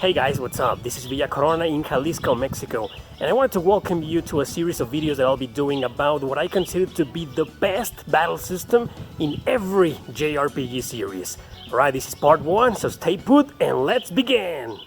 Hey guys, what's up? This is Villa Corona in Jalisco, Mexico, and I wanted to welcome you to a series of videos that I'll be doing about what I consider to be the best battle system in every JRPG series. Alright, this is part 1, so stay put and let's begin!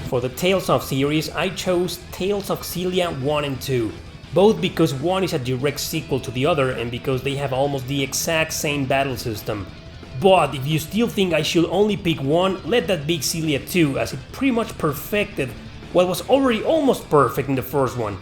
For the Tales of series, I chose Tales of Xillia 1 and 2, both because one is a direct sequel to the other and because they have almost the exact same battle system. But if you still think I should only pick one, let that be Xillia 2, as it pretty much perfected what was already almost perfect in the first one.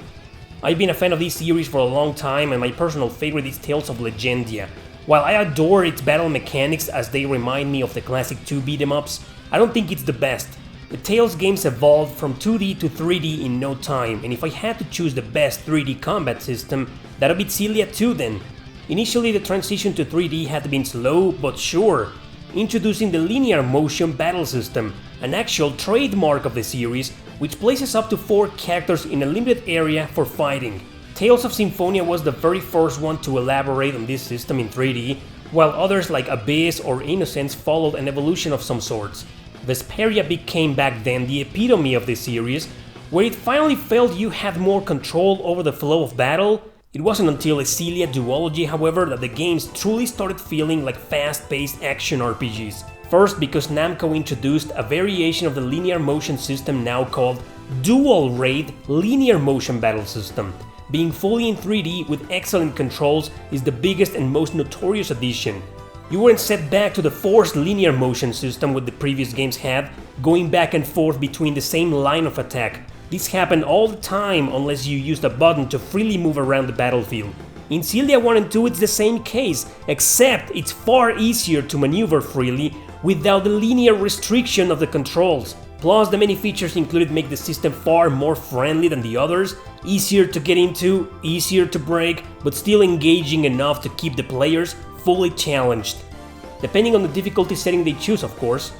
I've been a fan of this series for a long time, and my personal favorite is Tales of Legendia. While I adore its battle mechanics as they remind me of the classic 2 beat-em-ups, I don't think it's the best. The Tales games evolved from 2D to 3D in no time, and if I had to choose the best 3D combat system, that would be Xillia 2 then. Initially the transition to 3D had been slow but sure, introducing the linear motion battle system, an actual trademark of the series, which places up to 4 characters in a limited area for fighting. Tales of Symphonia was the very first one to elaborate on this system in 3D, while others like Abyss or Innocence followed an evolution of some sorts. Vesperia became back then the epitome of this series, where it finally felt you had more control over the flow of battle. It wasn't until Xillia Duology, however, that the games truly started feeling like fast-paced action RPGs. First, because Namco introduced a variation of the linear motion system now called Dual Raid Linear Motion Battle System. Being fully in 3D with excellent controls is the biggest and most notorious addition. You weren't set back to the forced linear motion system what the previous games had, going back and forth between the same line of attack. This happened all the time unless you used a button to freely move around the battlefield. In Xillia 1 and 2 it's the same case, except it's far easier to maneuver freely without the linear restriction of the controls. Plus, the many features included make the system far more friendly than the others, easier to get into, easier to break, but still engaging enough to keep the players fully challenged. Depending on the difficulty setting they choose, of course.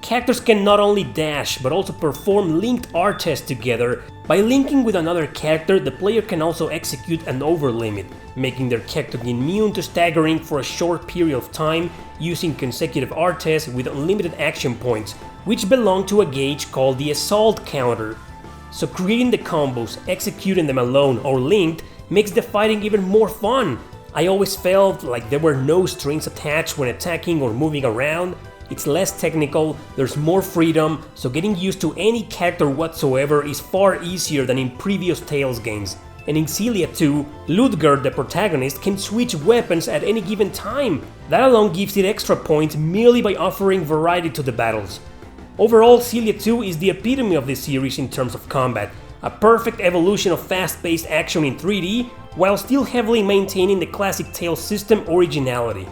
Characters can not only dash, but also perform linked art tests together. By linking with another character, the player can also execute an overlimit, making their character immune to staggering for a short period of time using consecutive art tests with unlimited action points, which belong to a gauge called the Assault Counter. So creating the combos, executing them alone or linked, makes the fighting even more fun. I always felt like there were no strings attached when attacking or moving around. It's less technical, there's more freedom, so getting used to any character whatsoever is far easier than in previous Tales games. And in Xillia 2, Ludger, the protagonist, can switch weapons at any given time. That alone gives it extra points merely by offering variety to the battles. Overall, Xillia 2 is the epitome of this series in terms of combat, a perfect evolution of fast-paced action in 3D, while still heavily maintaining the classic Tales system originality.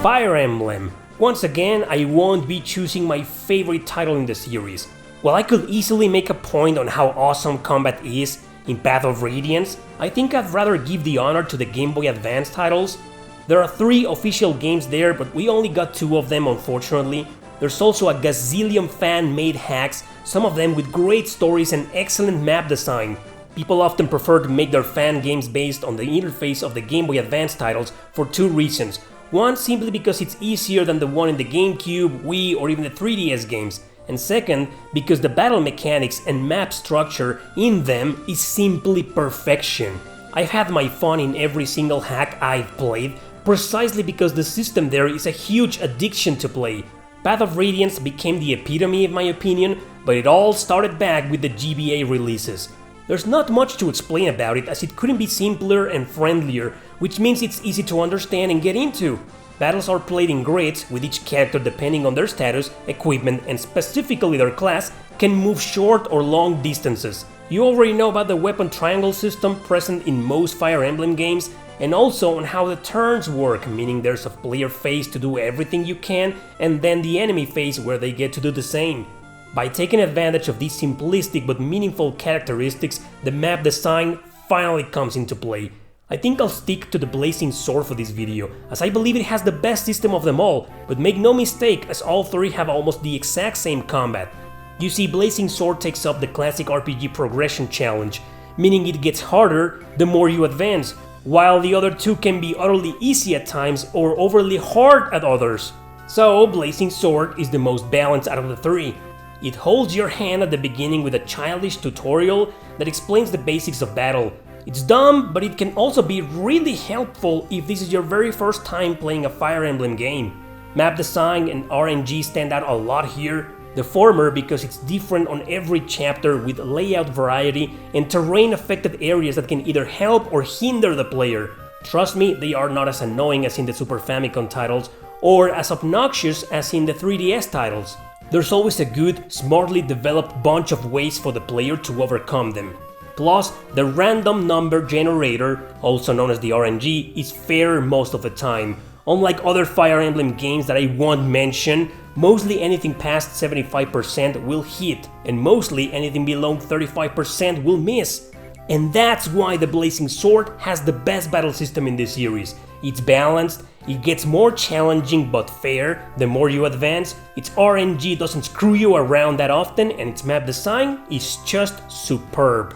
Fire Emblem. Once again, I won't be choosing my favorite title in the series. While I could easily make a point on how awesome combat is in Path of Radiance, I think I'd rather give the honor to the Game Boy Advance titles. There are 3 official games there, but we only got 2 of them unfortunately. There's also a gazillion fan-made hacks, some of them with great stories and excellent map design. People often prefer to make their fan games based on the interface of the Game Boy Advance titles for 2 reasons. One, simply because it's easier than the one in the GameCube, Wii, or even the 3DS games. And second, because the battle mechanics and map structure in them is simply perfection. I've had my fun in every single hack I've played, precisely because the system there is a huge addiction to play. Path of Radiance became the epitome in my opinion, but it all started back with the GBA releases. There's not much to explain about it, as it couldn't be simpler and friendlier, which means it's easy to understand and get into. Battles are played in grids, with each character depending on their status, equipment, and specifically their class, can move short or long distances. You already know about the weapon triangle system present in most Fire Emblem games, and also on how the turns work, meaning there's a player phase to do everything you can, and then the enemy phase where they get to do the same. By taking advantage of these simplistic but meaningful characteristics, the map design finally comes into play. I think I'll stick to the Blazing Sword for this video, as I believe it has the best system of them all, but make no mistake, as all three have almost the exact same combat. You see, Blazing Sword takes up the classic RPG progression challenge, meaning it gets harder the more you advance, while the other two can be utterly easy at times or overly hard at others. So, Blazing Sword is the most balanced out of the three. It holds your hand at the beginning with a childish tutorial that explains the basics of battle. It's dumb, but it can also be really helpful if this is your very first time playing a Fire Emblem game. Map design and RNG stand out a lot here, the former because it's different on every chapter with layout variety and terrain affected areas that can either help or hinder the player. Trust me, they are not as annoying as in the Super Famicom titles or as obnoxious as in the 3DS titles. There's always a good, smartly developed bunch of ways for the player to overcome them. Plus, the random number generator, also known as the RNG, is fair most of the time. Unlike other Fire Emblem games that I won't mention, mostly anything past 75% will hit, and mostly anything below 35% will miss. And that's why the Blazing Sword has the best battle system in this series. It's balanced, it gets more challenging but fair the more you advance, its RNG doesn't screw you around that often, and its map design is just superb.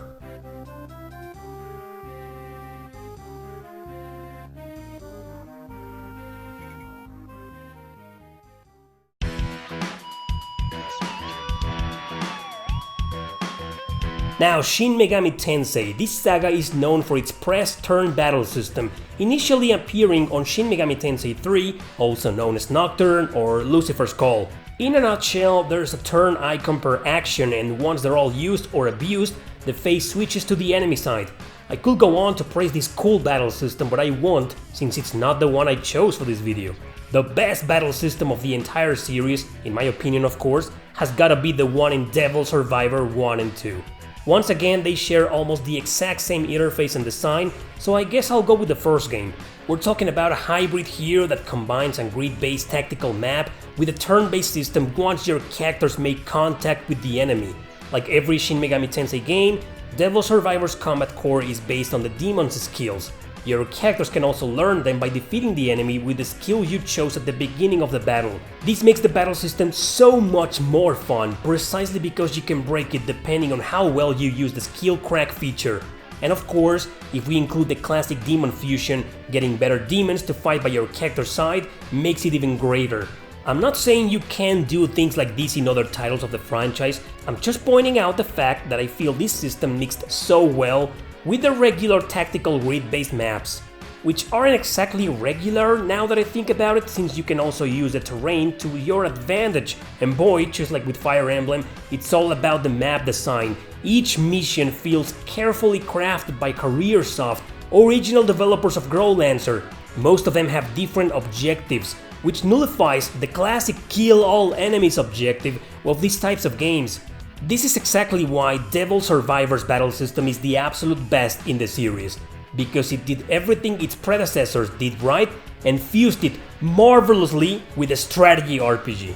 Now, Shin Megami Tensei. This saga is known for its press-turn battle system, initially appearing on Shin Megami Tensei 3, also known as Nocturne or Lucifer's Call. In a nutshell, there's a turn icon per action, and once they're all used or abused, the face switches to the enemy side. I could go on to praise this cool battle system, but I won't, since it's not the one I chose for this video. The best battle system of the entire series, in my opinion of course, has gotta be the one in Devil Survivor 1 and 2. Once again, they share almost the exact same interface and design, so I guess I'll go with the first game. We're talking about a hybrid here that combines a grid-based tactical map with a turn-based system once your characters make contact with the enemy. Like every Shin Megami Tensei game, Devil Survivor's combat core is based on the demon's skills. Your characters can also learn them by defeating the enemy with the skill you chose at the beginning of the battle. This makes the battle system so much more fun, precisely because you can break it depending on how well you use the skill crack feature. And of course, if we include the classic demon fusion, getting better demons to fight by your character's side makes it even greater. I'm not saying you can't do things like this in other titles of the franchise, I'm just pointing out the fact that I feel this system mixed so well with the regular tactical grid-based maps, which aren't exactly regular now that I think about it, since you can also use the terrain to your advantage, and boy, just like with Fire Emblem, it's all about the map design. Each mission feels carefully crafted by Careersoft, original developers of Growlancer. Most of them have different objectives, which nullifies the classic kill all enemies objective of these types of games. This is exactly why Devil Survivor's battle system is the absolute best in the series, because it did everything its predecessors did right and fused it marvelously with a strategy RPG.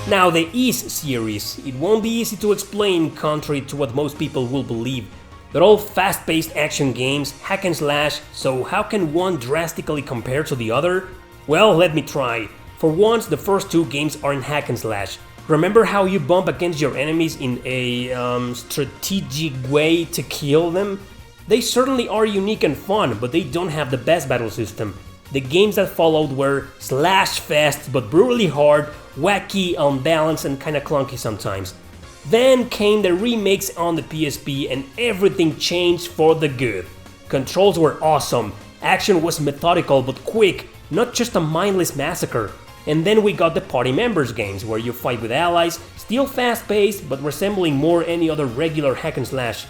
Now the Ys series, it won't be easy to explain contrary to what most people will believe. They're all fast-paced action games, hack and slash, so how can one drastically compare to the other? Well, let me try. For once, the first two games aren't hack and slash. Remember how you bump against your enemies in a strategic way to kill them? They certainly are unique and fun, but they don't have the best battle system. The games that followed were slash fast but brutally hard, wacky, unbalanced, and kinda clunky sometimes. Then came the remakes on the PSP and everything changed for the good. Controls were awesome, action was methodical but quick, not just a mindless massacre. And then we got the Party Members games, where you fight with allies, still fast-paced but resembling more any other regular hack and slash.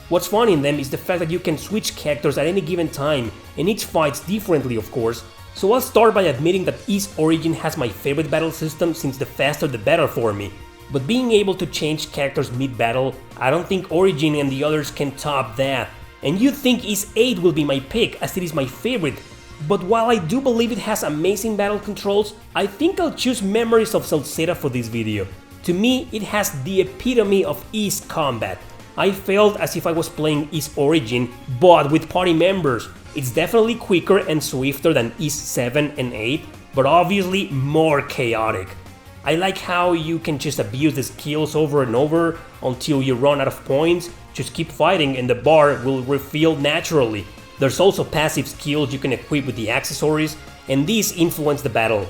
What's fun in them is the fact that you can switch characters at any given time, and each fights differently of course. So I'll start by admitting that Ys Origin has my favorite battle system since the faster the better for me. But being able to change characters mid-battle, I don't think Origin and the others can top that. And you'd think Ys 8 will be my pick as it is my favorite. But while I do believe it has amazing battle controls, I think I'll choose Memories of Celceta for this video. To me, it has the epitome of Ys combat. I felt as if I was playing Ys Origin, but with party members. It's definitely quicker and swifter than Ys 7 and 8, but obviously more chaotic. I like how you can just abuse the skills over and over until you run out of points, just keep fighting and the bar will refill naturally. There's also passive skills you can equip with the accessories, and these influence the battle.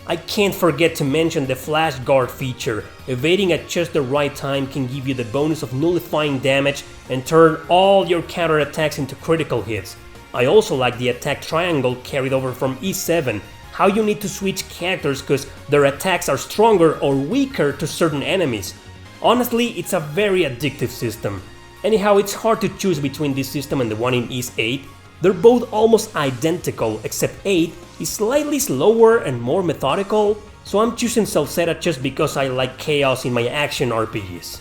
I can't forget to mention the Flash Guard feature. Evading at just the right time can give you the bonus of nullifying damage and turn all your counter attacks into critical hits. I also like the attack triangle carried over from Ys 7, how you need to switch characters because their attacks are stronger or weaker to certain enemies. Honestly, it's a very addictive system. Anyhow, it's hard to choose between this system and the one in Ys 8. They're both almost identical, except 8 is slightly slower and more methodical, so I'm choosing Celceta just because I like chaos in my action RPGs.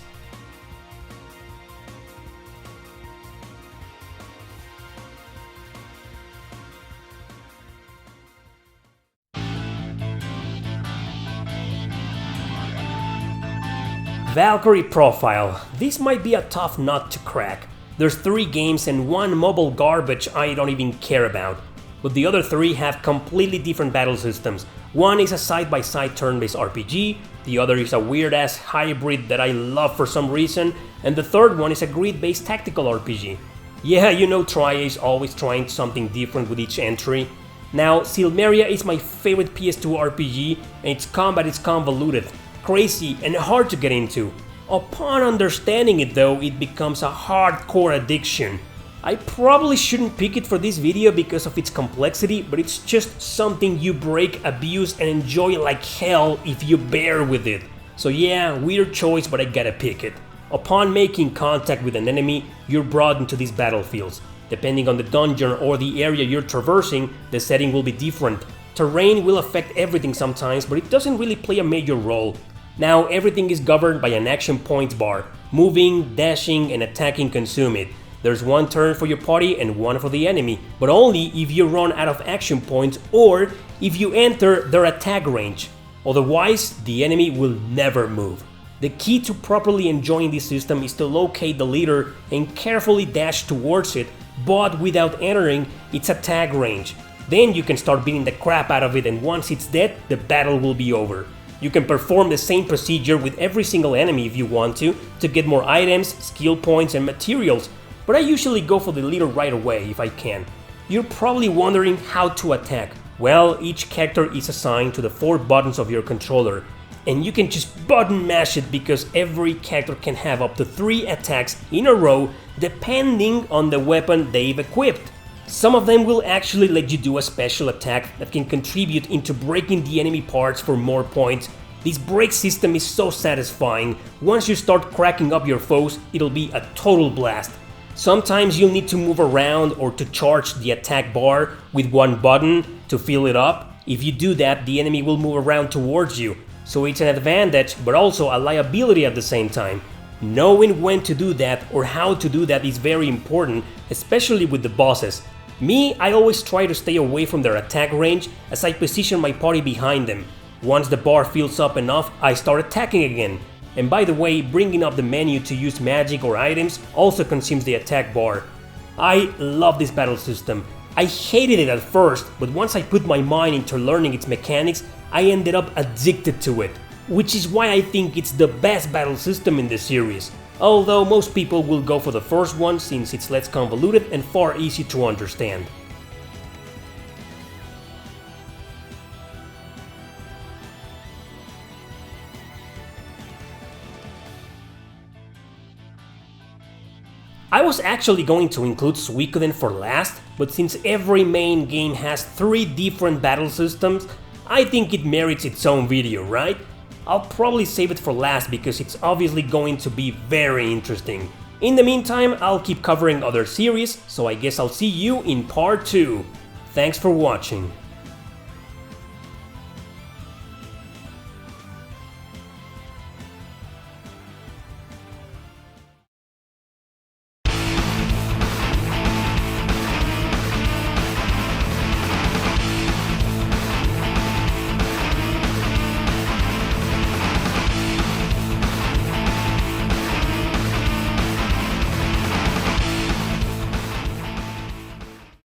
Valkyrie Profile. This might be a tough nut to crack. There's 3 games and 1 mobile garbage I don't even care about. But the other 3 have completely different battle systems. One is a side-by-side turn-based RPG, the other is a weird-ass hybrid that I love for some reason, and the third one is a grid-based tactical RPG. Yeah, you know Triae is always trying something different with each entry. Now, Silmeria is my favorite PS2 RPG, and its combat is convoluted, crazy, and hard to get into. Upon understanding it though, it becomes a hardcore addiction. I probably shouldn't pick it for this video because of its complexity, but it's just something you break, abuse, and enjoy like hell if you bear with it. So yeah, weird choice, but I gotta pick it. Upon making contact with an enemy, you're brought into these battlefields. Depending on the dungeon or the area you're traversing, the setting will be different. Terrain will affect everything sometimes, but it doesn't really play a major role. Now everything is governed by an action points bar. Moving, dashing, and attacking consume it. There's 1 turn for your party and 1 for the enemy, but only if you run out of action points or if you enter their attack range. Otherwise, the enemy will never move. The key to properly enjoying this system is to locate the leader and carefully dash towards it, but without entering its attack range. Then you can start beating the crap out of it, and once it's dead, the battle will be over. You can perform the same procedure with every single enemy if you want to get more items, skill points, and materials, but I usually go for the leader right away if I can. You're probably wondering how to attack. Well, each character is assigned to the 4 buttons of your controller, and you can just button mash it because every character can have up to 3 attacks in a row depending on the weapon they've equipped. Some of them will actually let you do a special attack that can contribute into breaking the enemy parts for more points. This break system is so satisfying. Once you start cracking up your foes, it'll be a total blast. Sometimes you'll need to move around or to charge the attack bar with 1 button to fill it up. If you do that, the enemy will move around towards you. So it's an advantage, but also a liability at the same time. Knowing when to do that or how to do that is very important, especially with the bosses. Me, I always try to stay away from their attack range as I position my party behind them. Once the bar fills up enough, I start attacking again. And by the way, bringing up the menu to use magic or items also consumes the attack bar. I love this battle system. I hated it at first, but once I put my mind into learning its mechanics, I ended up addicted to it. Which is why I think it's the best battle system in the series. Although most people will go for the first one since it's less convoluted and far easier to understand. I was actually going to include Suikoden for last, but since every main game has 3 different battle systems, I think it merits its own video, right? I'll probably save it for last because it's obviously going to be very interesting. In the meantime, I'll keep covering other series, so I guess I'll see you in part 2. Thanks for watching.